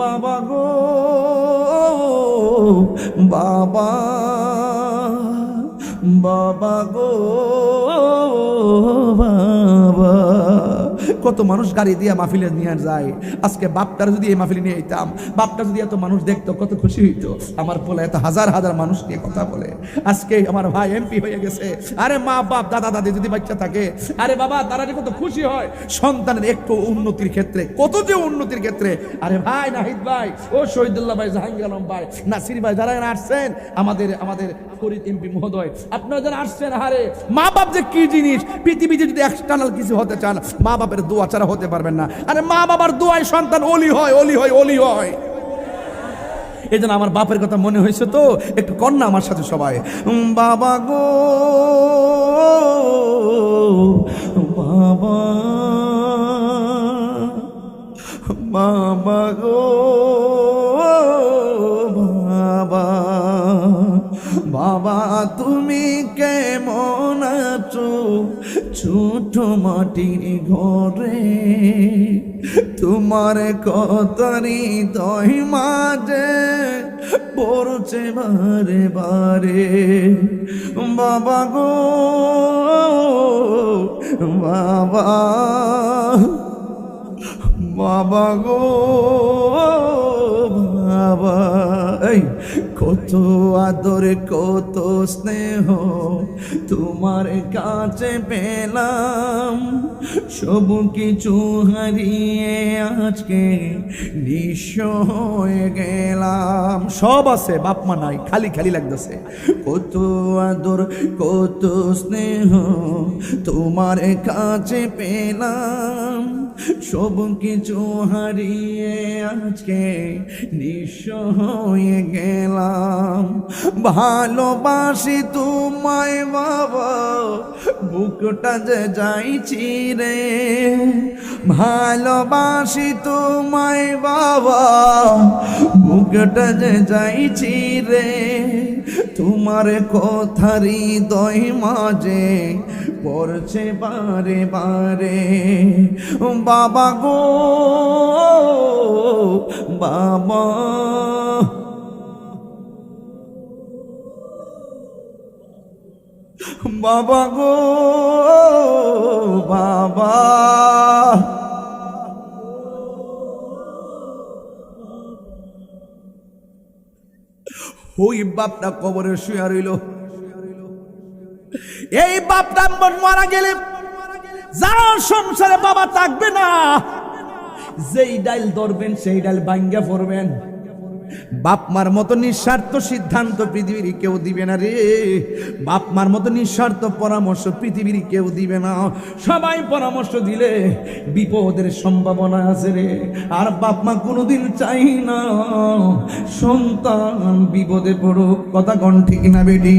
বাবা গো বাবা, বাবা গো বাবা। কত মানুষ গাড়ি দিয়ে মাহফিলে নিয়ে যায়। আজকে বাপটার যদি এই মাহফিলে নিয়ে যেতাম, বাপটা যদি এত মানুষ দেখতো কত খুশি হইতো। আমার পোলা এত হাজার হাজার মানুষ নিয়ে কথা বলে। আজকে আমার ভাই এমপি হয়ে গেছে। আরে মা বাপ দাদা দাদি যদি বাচ্চা থাকে, আরে বাবা তারা যে কত খুশি হয় সন্তানের একটু উন্নতির ক্ষেত্রে, কত যে উন্নতির ক্ষেত্রে। আরে ভাই নাহিদ ভাই, ও শহীদুল্লাহ ভাই, জাহাঙ্গীর আলম ভাই, নাসির ভাই, যারা আসছেন, আমাদের ফরিদ এমপি মহোদয়, আপনারা যারা আসছেন, আরে মা বাপ যে কি জিনিস, পৃথিবীতে যদি এক্সটার্নাল কিছু হতে চান, মা বাপের দোয়া ছাড়া হতে পারবেন না। আরে মা বাবার দোয়ায় সন্তান ওলি হয়, ওলি হয়, ওলি হয়। এই জন্য আমার বাপের কথা মনে হয়েছে, তো একটু কন্যা আমার সাথে সবাই, বাবা গো বাবা, বাবা গো বাবা, বাবা তুমি কেমন আছো ছোট মাটির ঘরে, তোমার কথারি দই মাঝে পড়ছে বারে বারে, বাবা গো বাবা, বাবা গো বাবা। এই কত আদর কত স্নেহ তোমার কাছে পেলাম, সব কিছু হারিয়ে আজকে নিঃস্ব হয়ে গেলাম। সব আছে, বাপ মা নাই, খালি খালি লাগতেছে। কত আদর কত স্নেহ তোমার কাছে পেলাম, সব কিছু হারিয়ে আজকে নিঃস্ব হয়ে গেলাম। ভালোবাসি তোমায় বাবা, বুকটা যে যাইছি রে, ভালোবাসি তোমায় বাবা, বুকটা যে যাইছি রে, তোমার কথারি দই মাঝে পড়ছে বারে বারে, বাবা গো বাবা, বাবা গো বাবা। ওই বাপটা কবরে শুয়ে রইল। এই বাপটা মারা গেলে যার সংসারে বাবা থাকবে না, যেই ডাইল ধরবেন সেই ডাইল ভাঙ্গা পড়বেন। বাপ মার মতো নিঃস্বার্থ সিদ্ধান্ত পৃথিবীর কেউ দিবে না রে, বাপ মার মতো নিঃস্বার্থ পরামর্শ পৃথিবীর কেউ দিবে না। সবাই পরামর্শ দিলে বিপদের সম্ভাবনা আছে রে। আর বাপ মা কোনোদিন চাই না সন্তান বিপদে পড়ুক, কথা কোন ঠিক না বেটি?